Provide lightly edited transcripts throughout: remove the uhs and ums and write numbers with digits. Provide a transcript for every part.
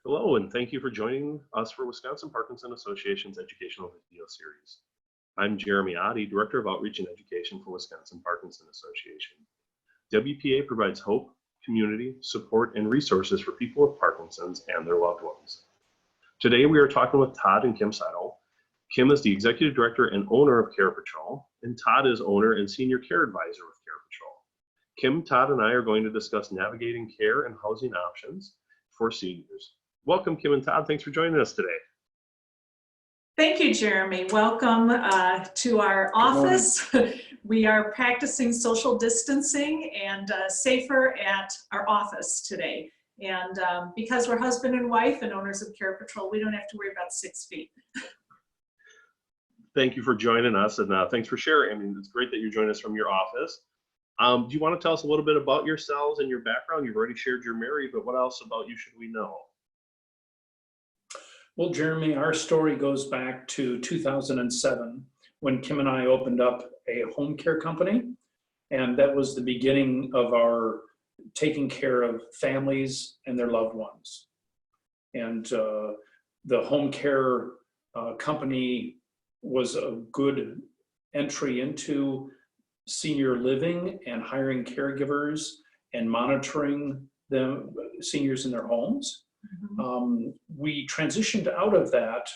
Hello, and thank you for joining us for Wisconsin Parkinson Association's educational video series. I'm Jeremy Otte, Director of Outreach and Education for Wisconsin Parkinson Association. WPA provides hope, community, support, and resources for people with Parkinson's and their loved ones. Today we are talking with Todd and Kim Siedl. Kim is the Executive Director and owner of CarePatrol, and Todd is owner and Senior Care Advisor with CarePatrol. Kim, Todd, and I are going to discuss navigating care and housing options for seniors. Welcome, Kim and Todd. Thanks for joining us today. Thank you, Jeremy. Welcome to our office. We are practicing social distancing and safer at our office today. And because we're husband and wife and owners of CarePatrol, we don't have to worry about 6 feet. Thank you for joining us, and thanks for sharing. I mean, it's great that you're joining us from your office. Do you want to tell us a little bit about yourselves and your background? You've already shared you're married, but what else about you should we know? Well, Jeremy, our story goes back to 2007 when Kim and I opened up a home care company. And that was the beginning of our taking care of families and their loved ones. And the home care company was a good entry into senior living and hiring caregivers and monitoring the seniors in their homes. We transitioned out of that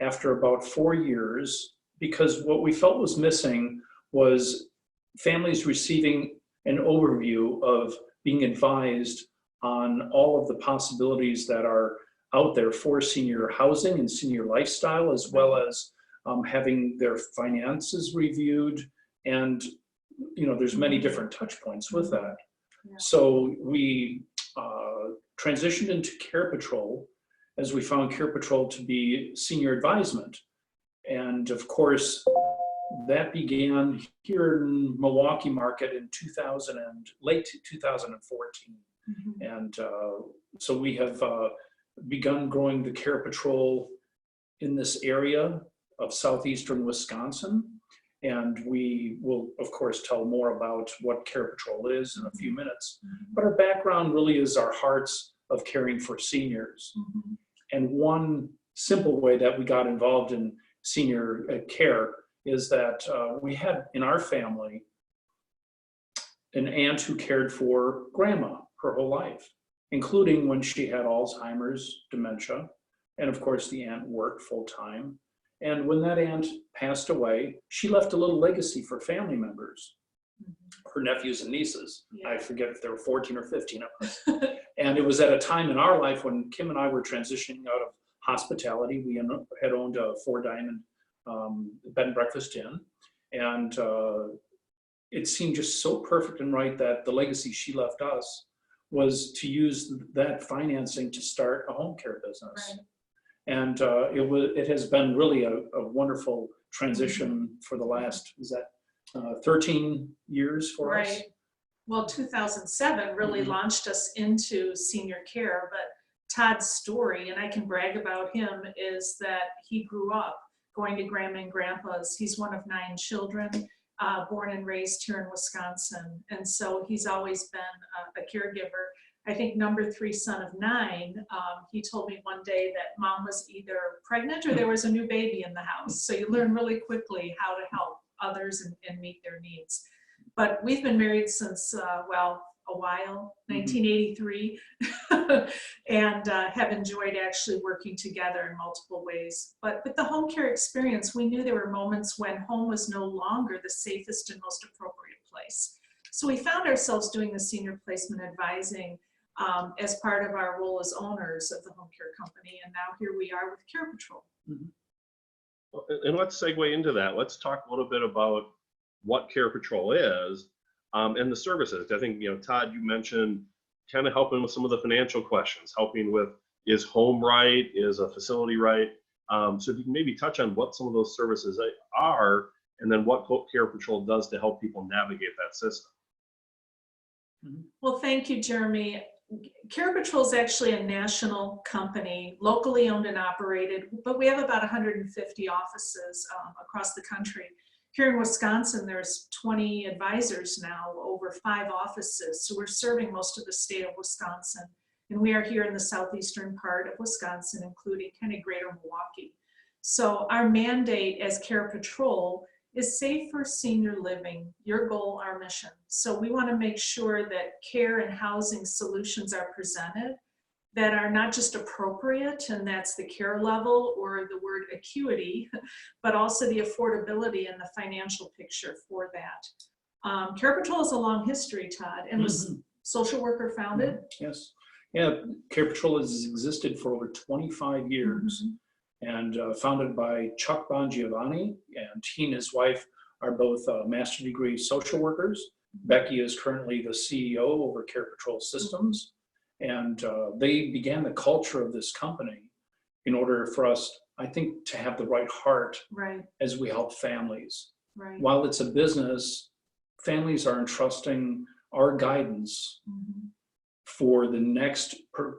after about 4 years because what we felt was missing was families receiving an overview of being advised on all of the possibilities that are out there for senior housing and senior lifestyle, as well as having their finances reviewed. And, you know, there's many different touch points with that. Yeah. So we transitioned into CarePatrol as we found CarePatrol to be senior advisement. And of course, that began here in Milwaukee market in late 2014. And so we have begun growing the CarePatrol in this area of southeastern Wisconsin. And we will, of course, tell more about what CarePatrol is in a few minutes. But our background really is our hearts of caring for seniors. And one simple way that we got involved in senior care is that we had in our family an aunt who cared for grandma her whole life, including when she had Alzheimer's, dementia. And of course, the aunt worked full time. And when that aunt passed away, she left a little legacy for family members, her nephews and nieces. Yeah. I forget if there were 14 or 15 of us. And it was at a time in our life when Kim and I were transitioning out of hospitality. We had owned a 4-diamond bed and breakfast inn. And it seemed just so perfect and right that the legacy she left us was to use that financing to start a home care business. Right. And it has been really a wonderful transition for the last, 13 years for us? Right. Well, 2007 really launched us into senior care, but Todd's story, and I can brag about him, is that he grew up going to grandma and grandpa's. He's one of 9 children, born and raised here in Wisconsin. And so he's always been a caregiver. I think number 3 son of 9, he told me one day that mom was either pregnant or there was a new baby in the house. So you learn really quickly how to help others and meet their needs. But we've been married since, a while, 1983, and have enjoyed actually working together in multiple ways. But with the home care experience, we knew there were moments when home was no longer the safest and most appropriate place. So we found ourselves doing the senior placement advising as part of our role as owners of the home care company, and now here we are with CarePatrol. And let's segue into that. Let's talk a little bit about what CarePatrol is and the services. I think, Todd, you mentioned kind of helping with some of the financial questions, helping with, is home right, is a facility right? So if you can maybe touch on what some of those services are, and then what CarePatrol does to help people navigate that system. Well, thank you, Jeremy. CarePatrol is actually a national company, locally owned and operated, but we have about 150 offices across the country. Here in Wisconsin, there's 20 advisors now, over 5 offices, so we're serving most of the state of Wisconsin. And we are here in the southeastern part of Wisconsin, including kind of Greater Milwaukee. So our mandate as CarePatrol is safer senior living, your goal, our mission. So we want to make sure that care and housing solutions are presented that are not just appropriate, and that's the care level or the word acuity, but also the affordability and the financial picture for that. CarePatrol has a long history, Todd, and was social worker founded. Yes. Yeah, CarePatrol has existed for over 25 years and founded by Chuck Bongiovanni, and he and his wife are both master degree social workers. Becky is currently the CEO over CarePatrol Systems. And they began the culture of this company in order for us, I think, to have the right heart as we help families. While it's a business, families are entrusting our guidance for the next,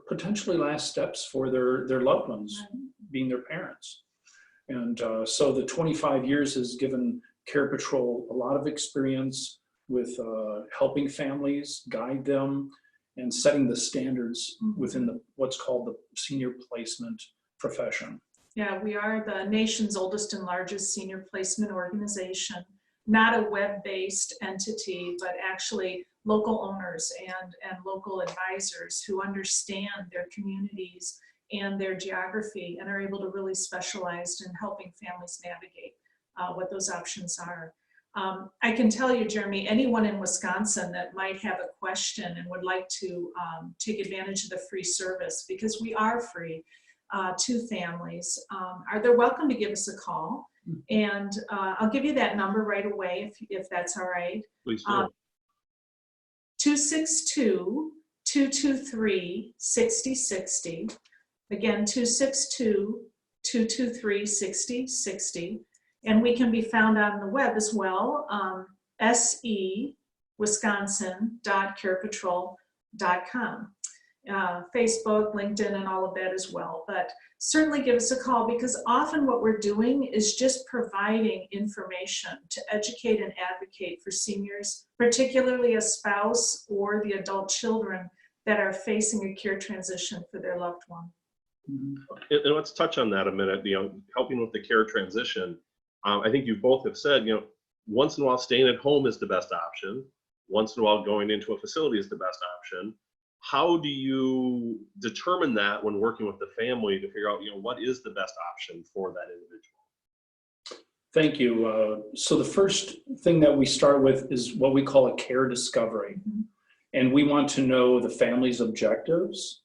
potentially last steps for their loved ones, being their parents. And so the 25 years has given CarePatrol a lot of experience with helping families, guide them, and setting the standards within what's called the senior placement profession. Yeah, we are the nation's oldest and largest senior placement organization, not a web-based entity, but actually local owners and local advisors who understand their communities and their geography and are able to really specialize in helping families navigate what those options are. I can tell you, Jeremy, anyone in Wisconsin that might have a question and would like to take advantage of the free service, because we are free to families, they're welcome to give us a call. And I'll give you that number right away if that's all right. Please do. 262-223-6060. Again, 262-223-6060. And we can be found on the web as well, sewisconsin.carepatrol.com. Facebook, LinkedIn, and all of that as well. But certainly give us a call, because often what we're doing is just providing information to educate and advocate for seniors, particularly a spouse or the adult children that are facing a care transition for their loved one. And let's touch on that a minute, helping with the care transition. I think you both have said, once in a while staying at home is the best option. Once in a while going into a facility is the best option. How do you determine that when working with the family to figure out, what is the best option for that individual? Thank you. So the first thing that we start with is what we call a care discovery. And we want to know the family's objectives,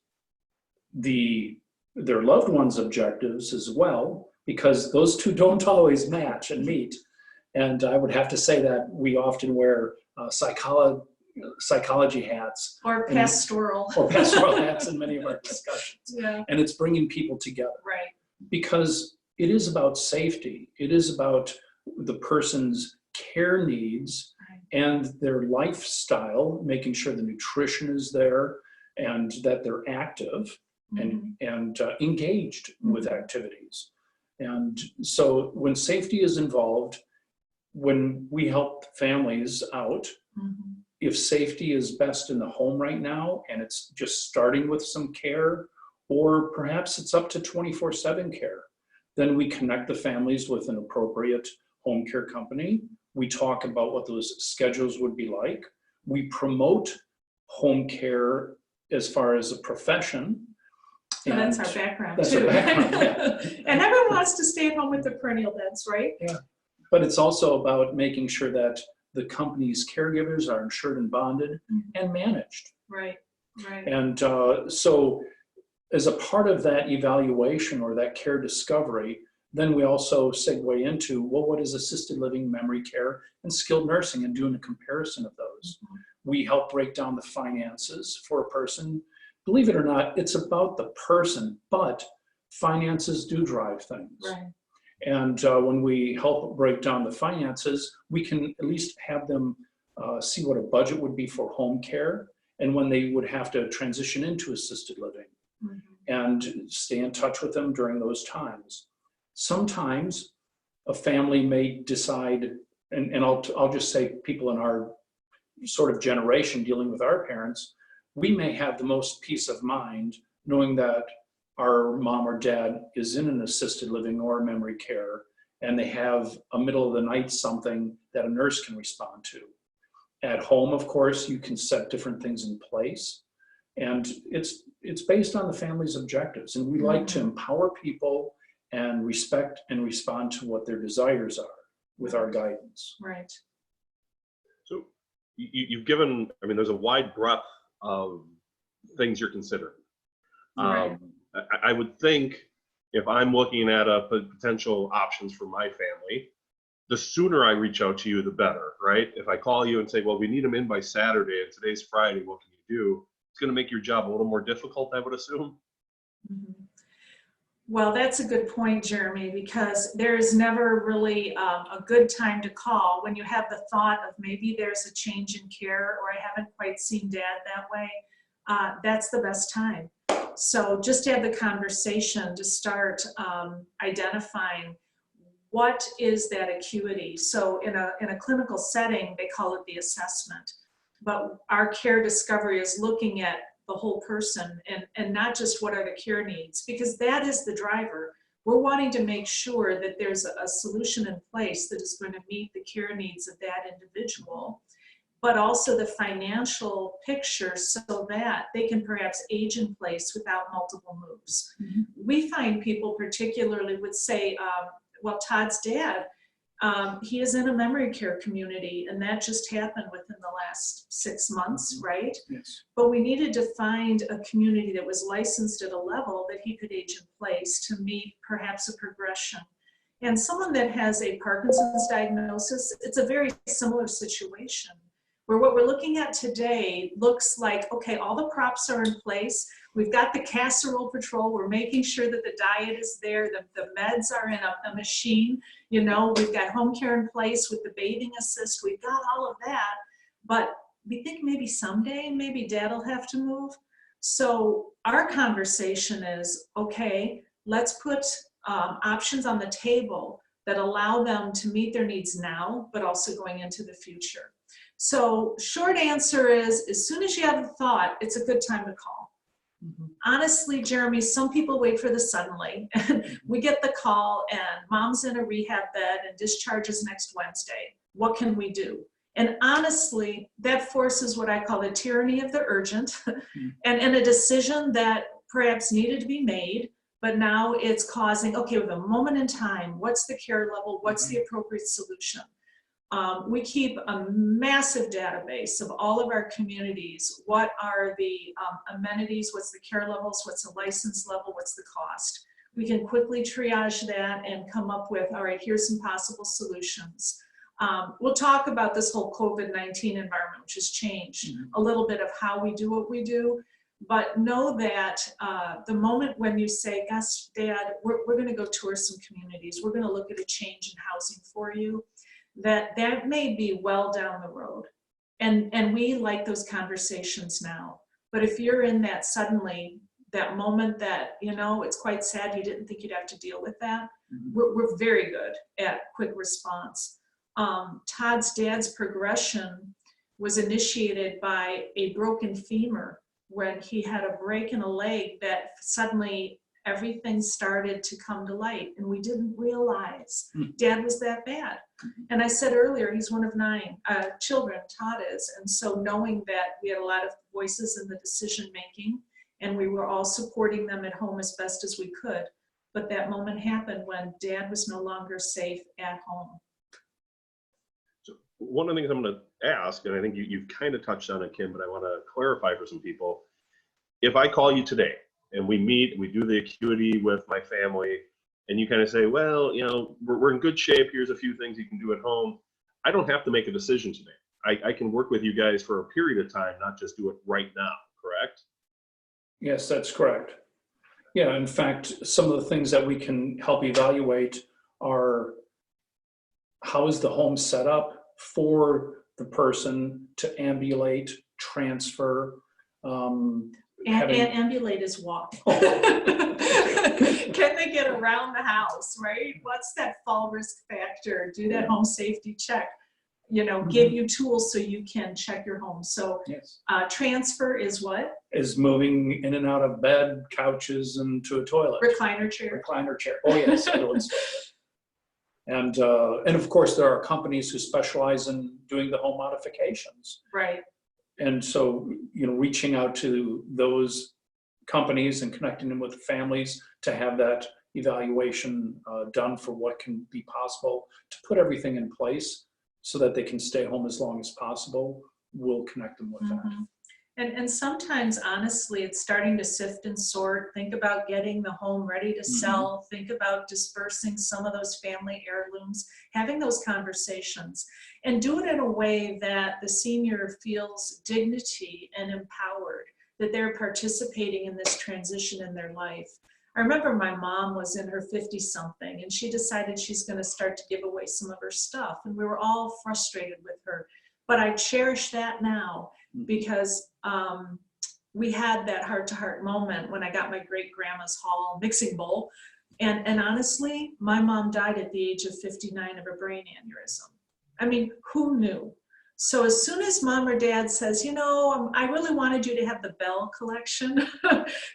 their loved ones' objectives as well, because those two don't always match and meet. And I would have to say that we often wear psychology hats. Or pastoral. Or pastoral hats in many of our discussions. Yeah. And it's bringing people together. Right. Because it is about safety. It is about the person's care needs and their lifestyle, making sure the nutrition is there and that they're active and engaged with activities. And so when safety is involved, when we help families out, if safety is best in the home right now and it's just starting with some care, or perhaps it's up to 24/7 care, then we connect the families with an appropriate home care company. We talk about what those schedules would be like. We promote home care as far as a profession. So that's our background that's too. Our background, yeah. And everyone wants to stay at home with their perennial beds, right? Yeah. But it's also about making sure that the company's caregivers are insured and bonded and managed. Right. And so as a part of that evaluation or that care discovery, then we also segue into, well, what is assisted living, memory care, and skilled nursing, and doing a comparison of those. We help break down the finances for a person. Believe it or not, it's about the person, but finances do drive things. Right. And when we help break down the finances, we can at least have them see what a budget would be for home care and when they would have to transition into assisted living, and stay in touch with them during those times. Sometimes a family may decide, and I'll just say people in our sort of generation dealing with our parents, we may have the most peace of mind knowing that our mom or dad is in an assisted living or memory care, and they have a middle of the night something that a nurse can respond to. At home, of course, you can set different things in place, and it's based on the family's objectives. And we like to empower people and respect and respond to what their desires are with our guidance. Right. So you've given, I mean, there's a wide breadth of things you're considering. Right. I would think if I'm looking at a potential options for my family, the sooner I reach out to you, the better, right? If I call you and say, well, we need them in by Saturday and today's Friday, what can you do? It's going to make your job a little more difficult, I would assume. Mhm. Well, that's a good point, Jeremy, because there is never really a good time to call when you have the thought of maybe there's a change in care or I haven't quite seen Dad that way. That's the best time. So just have the conversation to start identifying what is that acuity. So in a clinical setting, they call it the assessment. But our care discovery is looking at the whole person and not just what are the care needs, because that is the driver. We're wanting to make sure that there's a solution in place that is going to meet the care needs of that individual, but also the financial picture so that they can perhaps age in place without multiple moves. We find people particularly would say, well, Todd's dad, he is in a memory care community, and that just happened within the last 6 months, right? Yes. But we needed to find a community that was licensed at a level that he could age in place to meet perhaps a progression. And someone that has a Parkinson's diagnosis, it's a very similar situation, where what we're looking at today looks like, okay, all the props are in place. We've got the casserole patrol. We're making sure that the diet is there. The meds are in a machine. You know, we've got home care in place with the bathing assist. We've got all of that. But we think maybe someday, maybe Dad will have to move. So our conversation is, okay, let's put options on the table that allow them to meet their needs now, but also going into the future. So short answer is, as soon as you have a thought, it's a good time to call. Honestly, Jeremy, some people wait for the suddenly. We get the call and mom's in a rehab bed and discharges next Wednesday. What can we do? And honestly, that forces what I call the tyranny of the urgent and a decision that perhaps needed to be made, but now it's causing, okay, with a moment in time, what's the care level? What's the appropriate solution? We keep a massive database of all of our communities. What are the amenities? What's the care levels? What's the license level? What's the cost? We can quickly triage that and come up with, all right, here's some possible solutions. We'll talk about this whole COVID-19 environment, which has changed a little bit of how we do what we do. But know that the moment when you say, gosh, Dad, we're going to go tour some communities. We're going to look at a change in housing for you. That may be well down the road. And we like those conversations now. But if you're in that suddenly, that moment that, you know, it's quite sad you didn't think you'd have to deal with that, we're very good at quick response. Todd's dad's progression was initiated by a broken femur when he had a break in a leg that suddenly everything started to come to light, and we didn't realize Dad was that bad. And I said earlier, he's one of 9 children, Todd is, and so knowing that we had a lot of voices in the decision making, and we were all supporting them at home as best as we could, but that moment happened when Dad was no longer safe at home. So one of the things I'm going to ask, and I think you've kind of touched on it, Kim, but I want to clarify for some people. If I call you today, and we meet, we do the acuity with my family, and you kind of say, well, you know, we're in good shape. Here's a few things you can do at home. I don't have to make a decision today. I can work with you guys for a period of time, not just do it right now, correct? Yes, that's correct. Yeah, in fact, some of the things that we can help evaluate are how is the home set up for the person to ambulate, transfer, Ambulate is walk. Can they get around the house, right? What's that fall risk factor? Do that home safety check. give you tools so you can check your home. So Yes. transfer is what? Is moving in and out of bed, couches, and to a toilet. Recliner chair. Recliner chair. Oh yes, I will install it. And of course there are companies who specialize in doing the home modifications. Right. And so, reaching out to those companies and connecting them with the families to have that evaluation done for what can be possible to put everything in place so that they can stay home as long as possible. We'll connect them with that. And sometimes, honestly, it's starting to sift and sort. Think about getting the home ready to sell. Think about dispersing some of those family heirlooms, having those conversations, and do it in a way that the senior feels dignity and empowered, that they're participating in this transition in their life. I remember my mom was in her 50-something, and she decided she's going to start to give away some of her stuff, and we were all frustrated with her. But I cherish that now because we had that heart-to-heart moment when I got my great-grandma's hall mixing bowl. And honestly, my mom died at the age of 59 of a brain aneurysm. I mean, who knew? So as soon as mom or dad says, I really wanted you to have the Bell collection,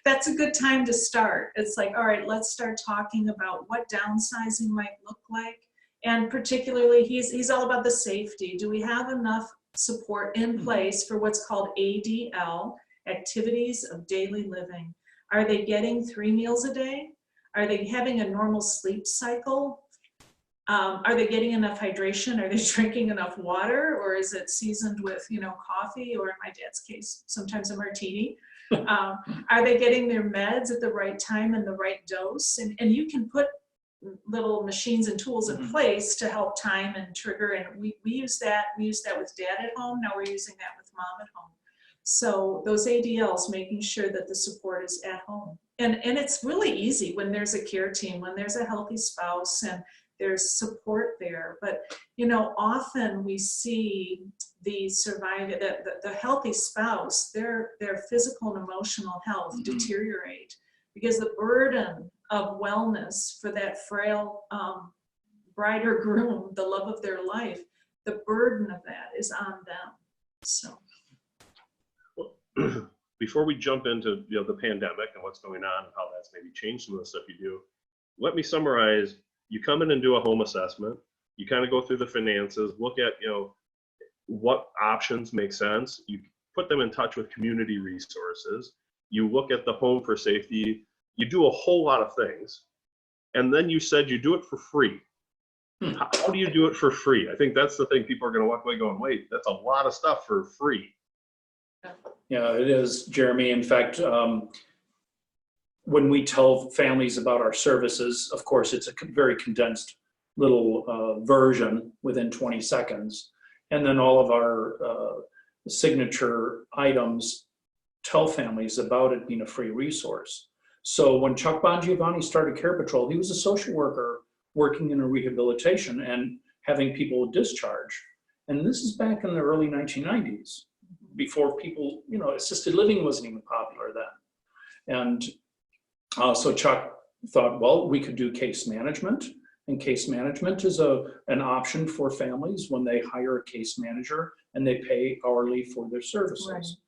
that's a good time to start. It's like, all right, let's start talking about what downsizing might look like. And particularly, he's all about the safety. Do we have enough support in place for what's called ADL, activities of daily living? Are they getting 3 meals a day? Are they having a normal sleep cycle? Are they getting enough hydration? Are they drinking enough water? Or is it seasoned with, coffee, or in my dad's case, sometimes a martini? Are they getting their meds at the right time and the right dose? And you can put little machines and tools in place to help time and trigger. And we use that. We use that with dad at home. Now we're using that with mom at home. So those ADLs, making sure that the support is at home. And it's really easy when there's a care team, when there's a healthy spouse and there's support there. But, often we see the the healthy spouse, their physical and emotional health deteriorate because the burden of wellness for that frail bride or groom, the love of their life, the burden of that is on them. So. Before we jump into the pandemic and what's going on and how that's maybe changed some of the stuff you do, let me summarize. You come in and do a home assessment. You kind of go through the finances, look at what options make sense. You put them in touch with community resources. You look at the home for safety. You do a whole lot of things, and then you said you do it for free. How do you do it for free? I think that's the thing. People are going to walk away going, wait, that's a lot of stuff for free. Yeah, it is, Jeremy. In fact, when we tell families about our services, of course, it's a very condensed little version within 20 seconds. And then all of our signature items tell families about it being a free resource. So when Chuck Bongiovanni started CarePatrol, he was a social worker working in a rehabilitation and having people discharge. And this is back in the early 1990s, before people, assisted living wasn't even popular then. And so Chuck thought, well, we could do case management. And case management is an option for families when they hire a case manager and they pay hourly for their services.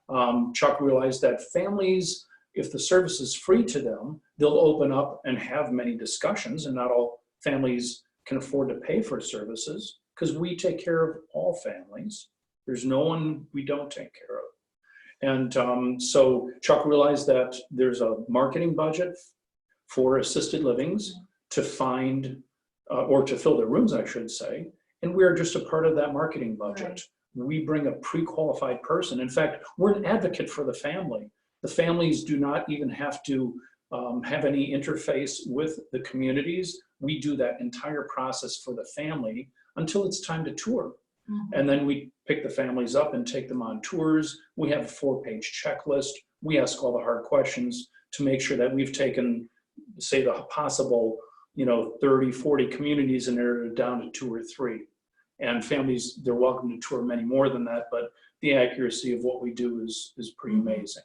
Right. Chuck realized that families, if the service is free to them, they'll open up and have many discussions, and not all families can afford to pay for services because we take care of all families. There's no one we don't take care of. And so Chuck realized that there's a marketing budget for assisted livings to find, or to fill their rooms, I should say, and we're just a part of that marketing budget. Right. We bring a pre-qualified person. In fact, we're an advocate for the family. The families do not even have to have any interface with the communities. We do that entire process for the family until it's time to tour. Mm-hmm. And then we pick the families up and take them on tours. We have a 4-page checklist. We ask all the hard questions to make sure that we've taken, say, the possible 30, 40 communities in there down to 2 or 3. And families, they're welcome to tour many more than that, but the accuracy of what we do is pretty amazing.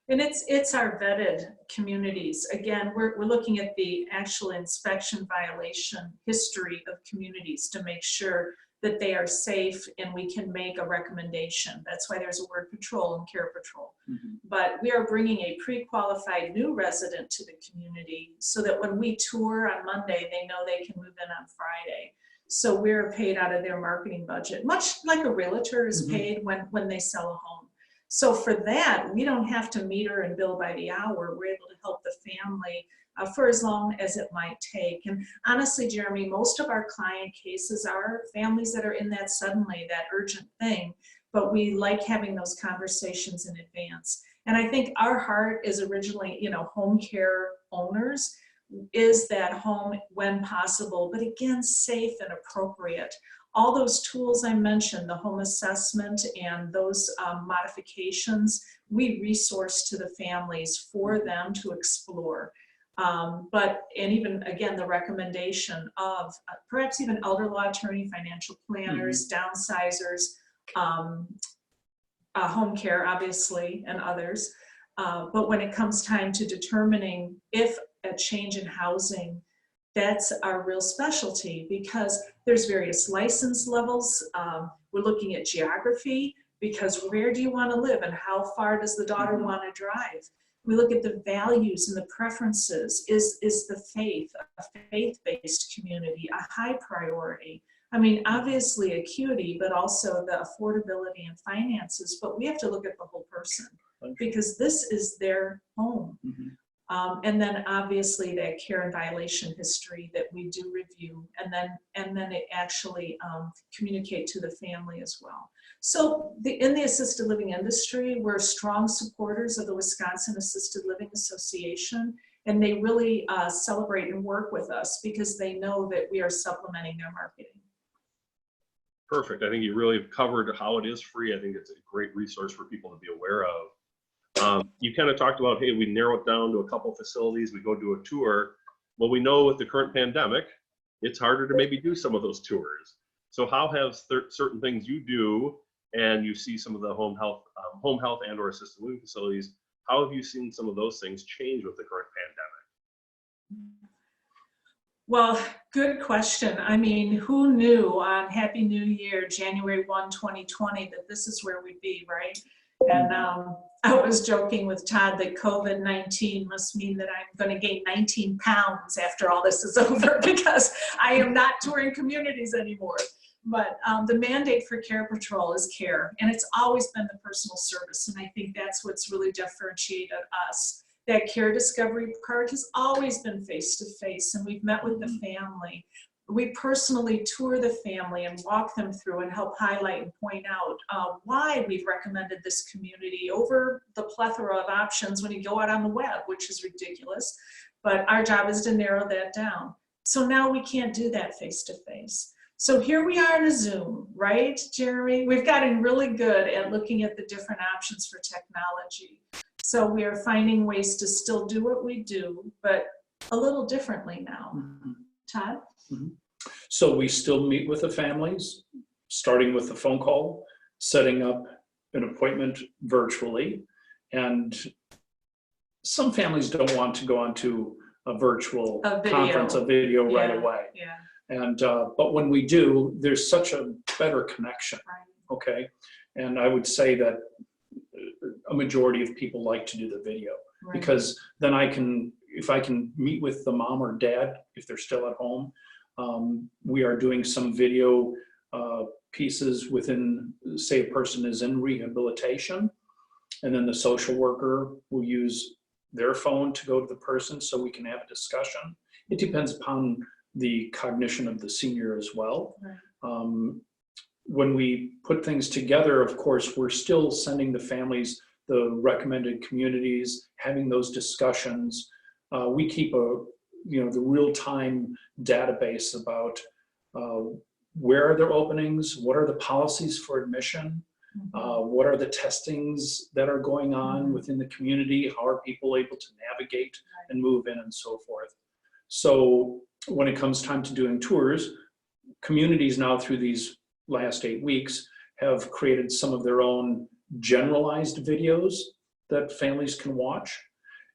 And it's our vetted communities. Again, we're looking at the actual inspection violation history of communities to make sure that they are safe and we can make a recommendation. That's why there's a word patrol in CarePatrol. But we are bringing a pre-qualified new resident to the community so that when we tour on Monday, they know they can move in on Friday. So we're paid out of their marketing budget, much like a realtor is paid when they sell a home. So for that, we don't have to meter and bill by the hour. We're able to help the family for as long as it might take. And honestly, Jeremy, most of our client cases are families that are in that suddenly, that urgent thing, but we like having those conversations in advance. And I think our heart is originally, you know, home care owners, is that home when possible, but again, safe and appropriate. All those tools I mentioned, the home assessment and those modifications, we resource to the families for them to explore. And even again, the recommendation of perhaps even elder law attorney, financial planners, downsizers, home care, obviously, and others. But when it comes time to determining if a change in housing, that's our real specialty, because there's various license levels. We're looking at geography, because where do you want to live and how far does the daughter want to drive? We look at the values and the preferences. Is the faith, a faith-based community, a high priority? I mean, obviously acuity, but also the affordability and finances, but we have to look at the whole person because this is their home. And then obviously that care and violation history that we do review, and then it actually communicate to the family as well. So in the assisted living industry, we're strong supporters of the Wisconsin Assisted Living Association, and they really celebrate and work with us because they know that we are supplementing their marketing. Perfect. I think you really have covered how it is free. I think it's a great resource for people to be aware of. You kind of talked about, hey, we narrow it down to a couple facilities, we go do a tour. Well, we know with the current pandemic, it's harder to maybe do some of those tours. So how have certain things you do, and you see some of the home health and or assisted living facilities, how have you seen some of those things change with the current pandemic? Well, good question. I mean, who knew on Happy New Year, January 1, 2020, that this is where we'd be, right? And I was joking with Todd that COVID-19 must mean that I'm going to gain 19 pounds after all this is over because I am not touring communities anymore. But the mandate for CarePatrol is care, and it's always been the personal service. And I think that's what's really differentiated us. That care discovery part has always been face-to-face, and we've met with the family. We personally tour the family and walk them through and help highlight and point out why we've recommended this community over the plethora of options when you go out on the web, which is ridiculous. But our job is to narrow that down. So now we can't do that face-to-face. So here we are in a Zoom, right, Jeremy? We've gotten really good at looking at the different options for technology. So we are finding ways to still do what we do, but a little differently now. Todd? So we still meet with the families, starting with the phone call, setting up an appointment virtually. And some families don't want to go onto a virtual conference, a video right away. And but when we do, there's such a better connection, okay? And I would say that a majority of people like to do the video because then if I can meet with the mom or dad, if they're still at home, we are doing some video pieces within, say a person is in rehabilitation, and then the social worker will use their phone to go to the person so we can have a discussion. It depends upon the cognition of the senior as well. When we put things together, of course, we're still sending the families the recommended communities, having those discussions. We keep the real-time database about where are their openings, what are the policies for admission, what are the testings that are going on within the community, how are people able to navigate and move in and so forth. So when it comes time to doing tours, communities now through these last 8 weeks have created some of their own generalized videos that families can watch.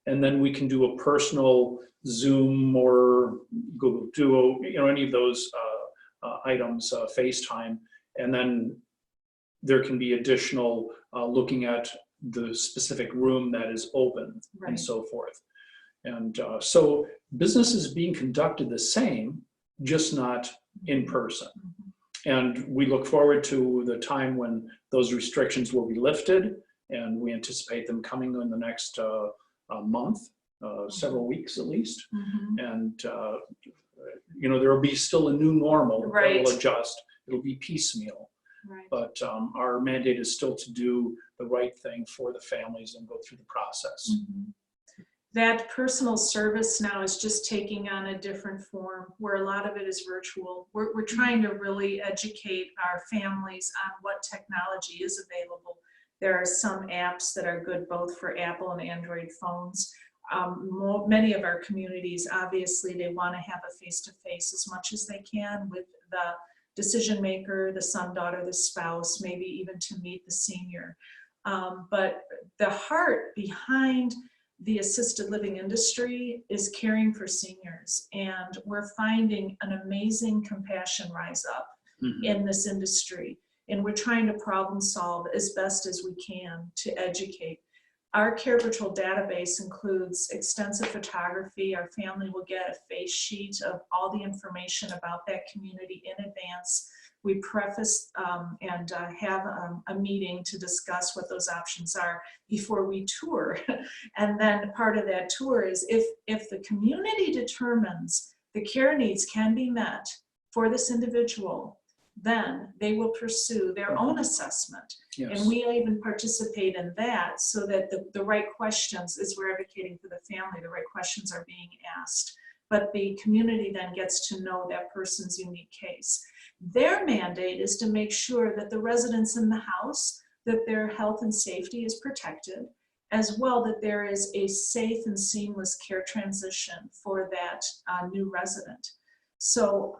And then we can do a personal Zoom or Google Duo, any of those items, FaceTime, and then there can be additional looking at the specific room that is open Right. and so forth. And so business is being conducted the same, just not in person. And we look forward to the time when those restrictions will be lifted, and we anticipate them coming in the next month, several weeks at least. And there will be still a new normal Right. that will adjust. It'll be piecemeal. Right. But our mandate is still to do the right thing for the families and go through the process. That personal service now is just taking on a different form, where a lot of it is virtual. We're trying to really educate our families on what technology is available. There are some apps that are good both for Apple and Android phones. Many of our communities, obviously, they want to have a face-to-face as much as they can with the decision maker, the son, daughter, the spouse, maybe even to meet the senior. But the heart behind the assisted living industry is caring for seniors. And we're finding an amazing compassion rise up in this industry. And we're trying to problem solve as best as we can to educate. Our CarePatrol database includes extensive photography. Our family will get a face sheet of all the information about that community in advance. We preface and have a meeting to discuss what those options are before we tour. And then part of that tour is if the community determines the care needs can be met for this individual, then they will pursue their own assessment. Yes. And we even participate in that so that the right questions, as we're advocating for the family, the right questions are being asked. But the community then gets to know that person's unique case. Their mandate is to make sure that the residents in the house, that their health and safety is protected, as well that there is a safe and seamless care transition for that new resident. So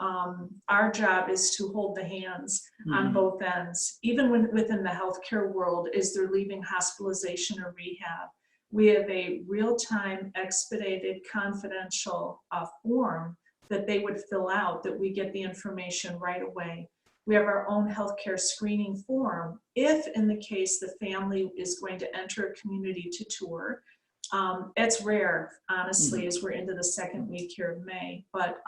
our job is to hold the hands on both ends. Even within the healthcare world, as they're leaving hospitalization or rehab, we have a real-time, expedited, confidential form that they would fill out, that we get the information right away. We have our own healthcare screening form. If in the case the family is going to enter a community to tour, it's rare, honestly, as we're into the second week here of May, but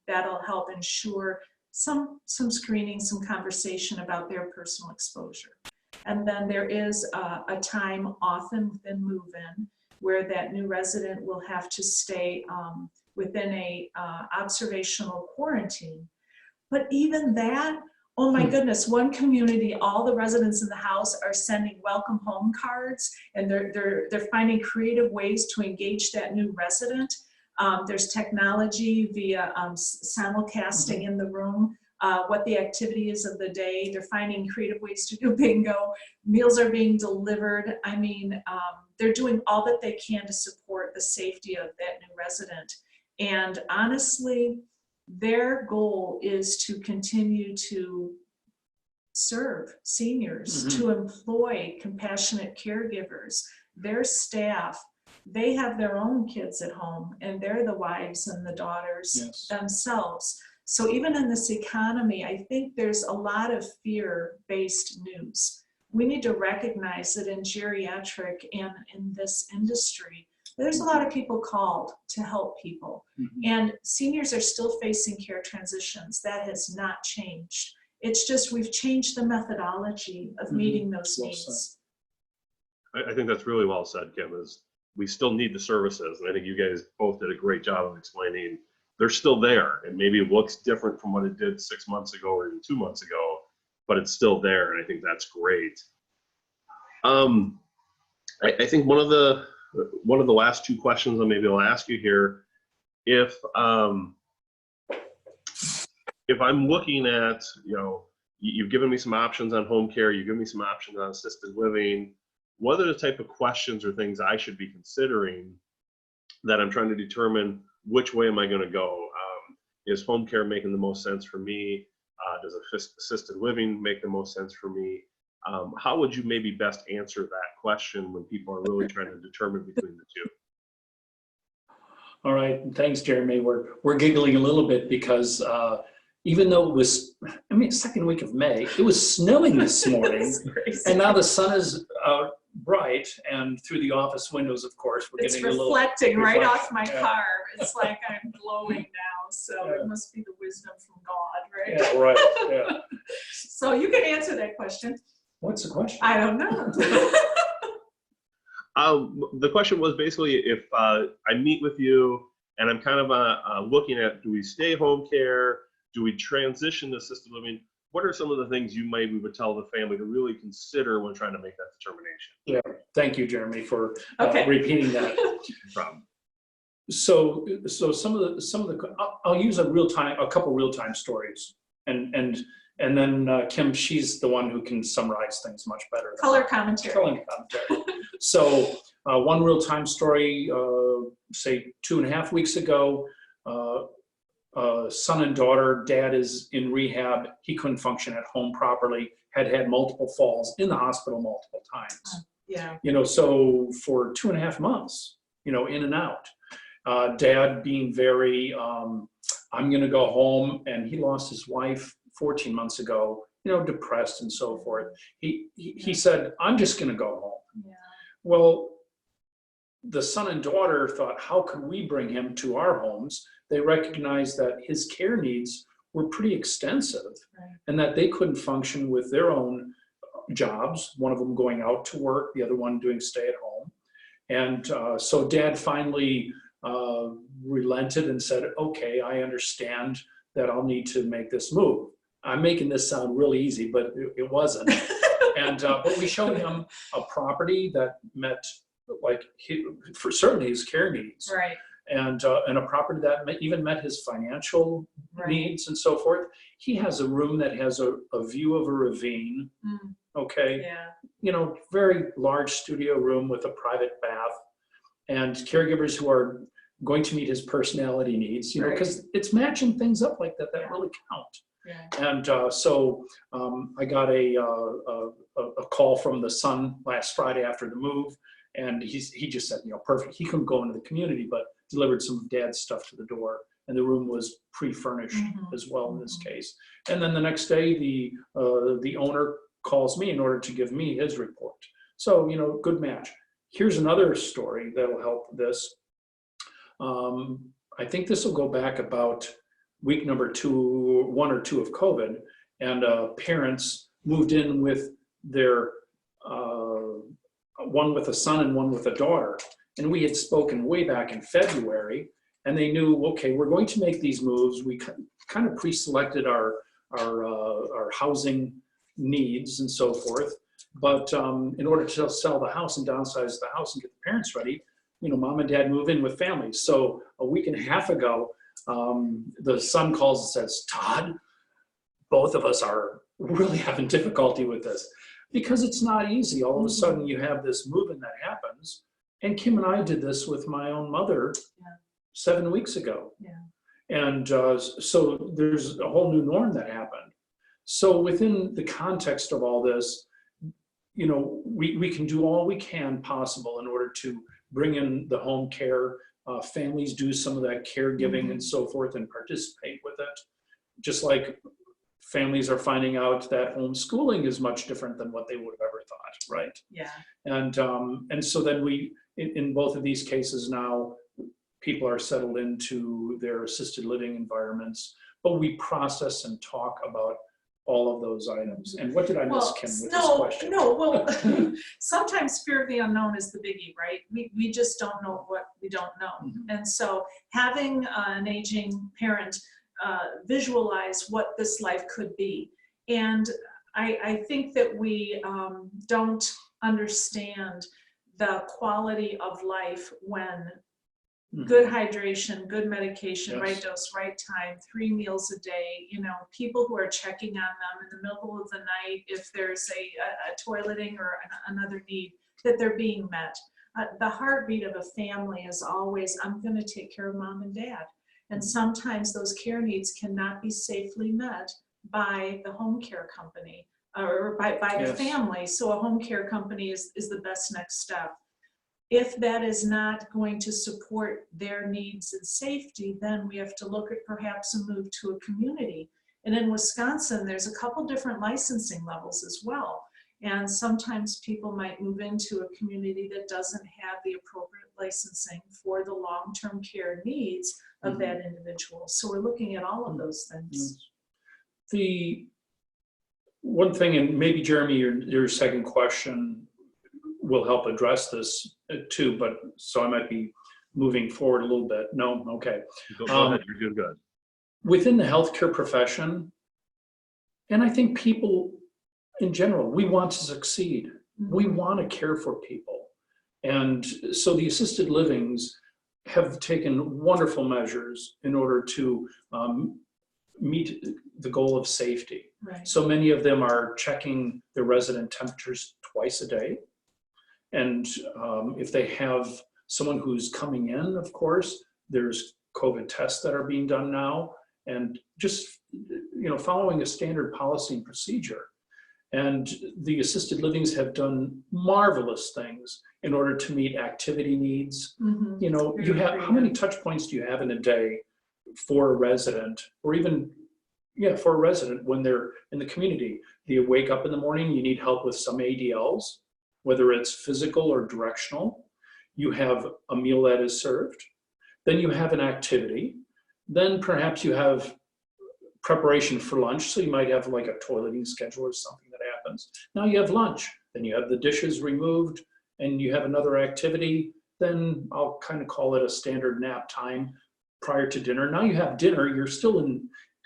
that'll help ensure some screening, some conversation about their personal exposure. And then there is a time often within move-in where that new resident will have to stay within a observational quarantine. But even that, oh my goodness, one community, all the residents in the house are sending welcome home cards, and they're finding creative ways to engage that new resident. There's technology via simulcasting in the room, what the activity is of the day. They're finding creative ways to do bingo. Meals are being delivered. I mean, they're doing all that they can to support the safety of that new resident. And honestly, their goal is to continue to serve seniors, to employ compassionate caregivers. Their staff, they have their own kids at home, and they're the wives and the daughters themselves. So even in this economy, I think there's a lot of fear-based news. We need to recognize that in geriatric and in this industry, there's a lot of people called to help people. And seniors are still facing care transitions. That has not changed. It's just we've changed the methodology of meeting those needs. I think that's really well said, Kim, is we still need the services. And I think you guys both did a great job of explaining they're still there. And maybe it looks different from what it did 6 months ago or even 2 months ago, but it's still there. And I think that's great. I think one of the last two questions maybe I'll ask you here, if I'm looking at, you've given me some options on home care, you've given me some options on assisted living, what are the type of questions or things I should be considering that I'm trying to determine which way am I going to go? Is home care making the most sense for me? Does assisted living make the most sense for me? How would you maybe best answer that question when people are really trying to determine between the two? All right, thanks, Jeremy. We're giggling a little bit because even though it was, I mean, second week of May, it was snowing this morning. It's crazy. And now the sun is bright, and through the office windows, of course, we're It's getting a little reflecting right off my yeah. car. It's like I'm glowing now, so Yeah. it must be the wisdom from God, right? Yeah, right. Yeah. So you can answer that question. What's the question? I don't know. The question was basically if I meet with you and I'm kind of looking at, do we stay home care? Do we transition to assisted living? What are some of the things you maybe would tell the family to really consider when trying to make that determination? Yeah, thank you, Jeremy, for Okay. repeating that. No problem. So some of the I'll use a couple real-time stories, and then Kim, she's the one who can summarize things much better. Color commentary. Color commentary. So one real-time story, say 2.5 weeks ago, son and daughter, dad is in rehab. He couldn't function at home properly, had multiple falls, in the hospital multiple times. Yeah. So for 2.5 months, in and out. Dad being very, I'm going to go home, and he lost his wife 14 months ago, depressed and so forth. He said, I'm just going to go home. Yeah. Well, the son and daughter thought, how could we bring him to our homes? They recognized that his care needs were pretty extensive, Right. and that they couldn't function with their own jobs, one of them going out to work, the other one doing stay at home. And so dad finally relented and said, okay, I understand that I'll need to make this move. I'm making this sound really easy, but it wasn't. But we showed him a property that met, for certainly his care needs. Right. And a property that even met his financial Right. needs and so forth. He has a room that has a view of a ravine. Mm. Okay. Yeah. Very large studio room with a private bath, and caregivers who are going to meet his personality needs, Right. because it's matching things up like that Yeah. really count. Yeah. And so I got a call from the son last Friday after the move, and he just said, perfect. He couldn't go into the community, but delivered some of dad's stuff to the door, and the room was pre-furnished Mhm. as well in this case. And then the next day, the owner calls me in order to give me his report. So, good match. Here's another story that'll help this. I think this will go back about week number 1 or 2 of COVID, and parents moved in with their one with a son and one with a daughter. And we had spoken way back in February, and they knew, okay, we're going to make these moves. We kind of pre-selected our housing needs and so forth. But in order to sell the house and downsize the house and get the parents ready, mom and dad move in with families. So a week and a half ago, the son calls and says, Todd, both of us are really having difficulty with this, because it's not easy. All of a sudden you have this movement that happens. And Kim and I did this with my own mother 7 weeks ago. Yeah. And so there's a whole new norm that happened. So within the context of all this, we can do all we can possible in order to bring in the home care. Families do some of that caregiving and so forth and participate with it. Just like families are finding out that homeschooling is much different than what they would have ever thought, right? Yeah. And so then we, in both of these cases now, people are settled into their assisted living environments, but we process and talk about all of those items. And what did I miss, Kim, with this question? Well, sometimes fear of the unknown is the biggie, right? We just don't know what we don't know. And so having an aging parent visualize what this life could be. And I think that we don't understand the quality of life when good hydration, good medication, right dose, right time, 3 meals a day, people who are checking on them in the middle of the night if there's a toileting or another need, that they're being met. The heartbeat of a family is always, I'm going to take care of mom and dad. And sometimes those care needs cannot be safely met by the home care company or by the family. So a home care company is the best next step. If that is not going to support their needs and safety, then we have to look at perhaps a move to a community. And in Wisconsin, there's a couple different licensing levels as well. And sometimes people might move into a community that doesn't have the appropriate licensing for the long-term care needs of that individual. So we're looking at all of those things. The one thing, and maybe Jeremy, your second question will help address this too, but so I might be moving forward a little bit. No, okay. Go ahead, you're doing good. Within the healthcare profession, and I think people in general, we want to succeed. We want to care for people. And so the assisted livings have taken wonderful measures in order to meet the goal of safety. Right. So many of them are checking their resident temperatures twice a day. And if they have someone who's coming in, of course, there's COVID tests that are being done now, and just, you know, following a standard policy and procedure. And the assisted livings have done marvelous things in order to meet activity needs. You know, you have, how many touch points do you have in a day for a resident, or even, yeah, for a resident when they're in the community? Do you wake up in the morning, you need help with some ADLs, whether it's physical or directional. You have a meal that is served. Then you have an activity. Then perhaps you have preparation for lunch. So you might have like a toileting schedule or something that happens. Now you have lunch. Then you have the dishes removed and you have another activity. Then I'll kind of call it a standard nap time prior to dinner. Now you have dinner. You're still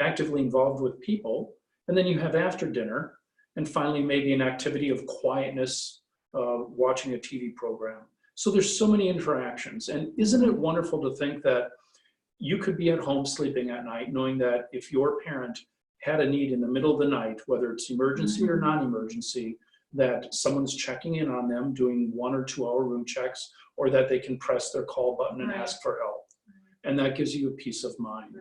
actively involved with people. And then you have after dinner. And finally, maybe an activity of quietness, watching a TV program. So there's so many interactions. And isn't it wonderful to think that you could be at home sleeping at night, knowing that if your parent had a need in the middle of the night, whether it's emergency or non-emergency, that someone's checking in on them, doing 1 or 2 hour room checks, or that they can press their call button and ask for help. And that gives you a peace of mind.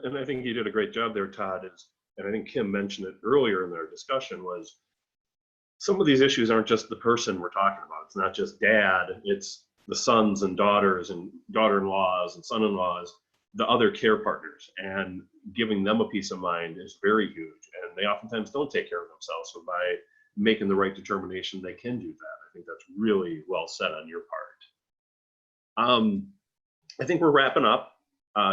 And I think you did a great job there, Todd. And I think Kim mentioned it earlier in their discussion, was some of these issues aren't just the person we're talking about. It's not just dad, it's the sons and daughters and daughter-in-laws and son-in-laws, the other care partners, and giving them a peace of mind is very huge. And they oftentimes don't take care of themselves. So by making the right determination, they can do that. I think that's really well said on your part. I think we're wrapping up.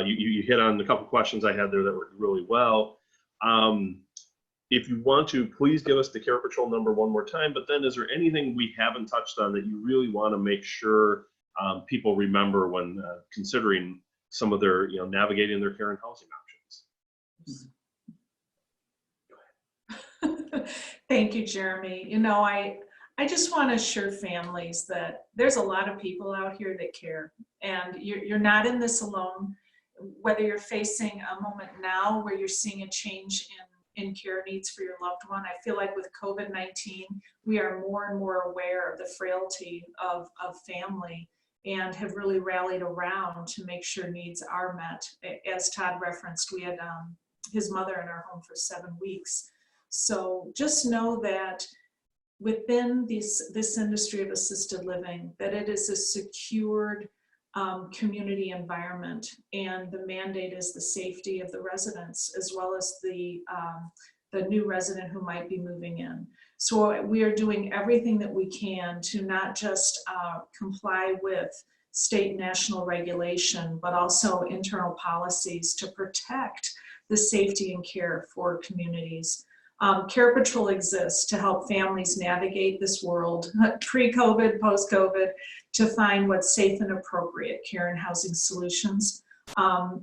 You hit on a couple questions I had there that worked really well. If you want to, please give us the Care Patrol number one more time, but then is there anything we haven't touched on that you really want to make sure people remember when considering some of their, navigating their care and housing options? Thank you, Jeremy. I just want to assure families that there's a lot of people out here that care, and you're not in this alone. Whether you're facing a moment now where you're seeing a change in care needs for your loved one, I feel like with COVID-19, we are more and more aware of the frailty of family and have really rallied around to make sure needs are met. As Todd referenced, we had his mother in our home for 7 weeks. So just know that within this industry of assisted living, that it is a secured community environment, and the mandate is the safety of the residents as well as the new resident who might be moving in. So we are doing everything that we can to not just comply with state and national regulation, but also internal policies to protect the safety and care for communities. Care Patrol exists to help families navigate this world, pre-COVID, post-COVID, to find what's safe and appropriate care and housing solutions.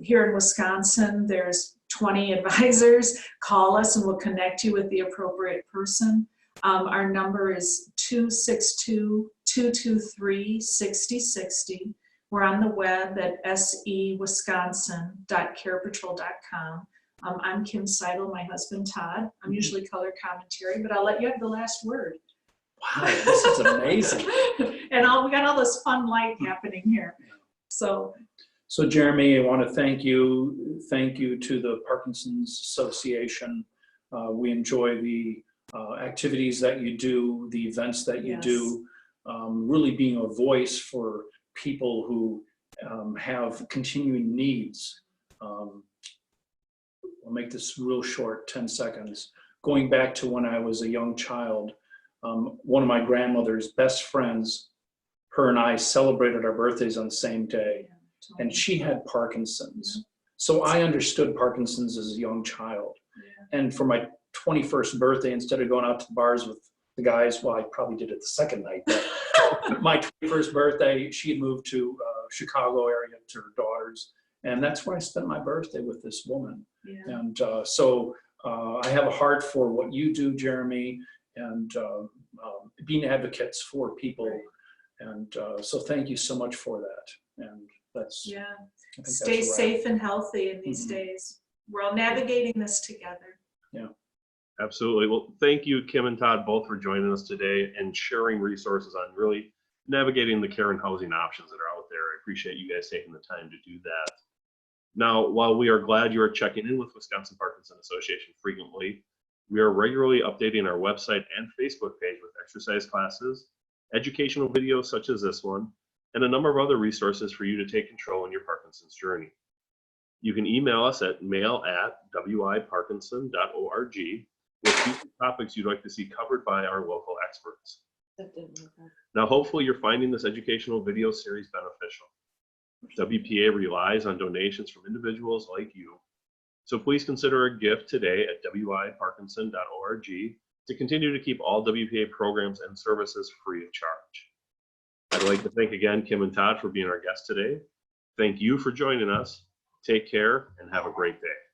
Here in Wisconsin, there's 20 advisors. Call us and we'll connect you with the appropriate person. Our number is 262-223-6060. We're on the web at sewisconsin.carepatrol.com. I'm Kim Seidl, my husband Todd. I'm usually color commentary, but I'll let you have the last word. Wow, this is amazing. And we got all this fun light happening here. So Jeremy, I want to thank you. Thank you to the Parkinson's Association. We enjoy the activities that you do, the events that you do, really being a voice for people who have continuing needs. I'll make this real short, 10 seconds. Going back to when I was a young child, one of my grandmother's best friends, her and I celebrated our birthdays on the same day, and she had Parkinson's. So I understood Parkinson's as a young child. And for my 21st birthday, instead of going out to the bars with the guys, well, I probably did it the second night, but my 21st birthday, she had moved to Chicago area to her daughters. And that's where I spent my birthday with this woman. Yeah. And so I have a heart for what you do, Jeremy, and being advocates for people. Right. And so thank you so much for that. And that's, Yeah. I think Stay that's a wrap. safe and healthy in these Mhm. days. We're all navigating this together. Absolutely. Well, thank you, Kim and Todd, both for joining us today and sharing resources on really navigating the care and housing options that are out there. I appreciate you guys taking the time to do that. Now, while we are glad you are checking in with Wisconsin Parkinson Association frequently, we are regularly updating our website and Facebook page with exercise classes, educational videos such as this one, and a number of other resources for you to take control in your Parkinson's journey. You can email us at mail@wiparkinson.org with future topics you'd like to see covered by our local experts. Now, hopefully you're finding this educational video series beneficial. WPA relies on donations from individuals like you. So please consider a gift today at wiparkinson.org to continue to keep all WPA programs and services free of charge. I'd like to thank again Kim and Todd for being our guests today. Thank you for joining us. Take care and have a great day.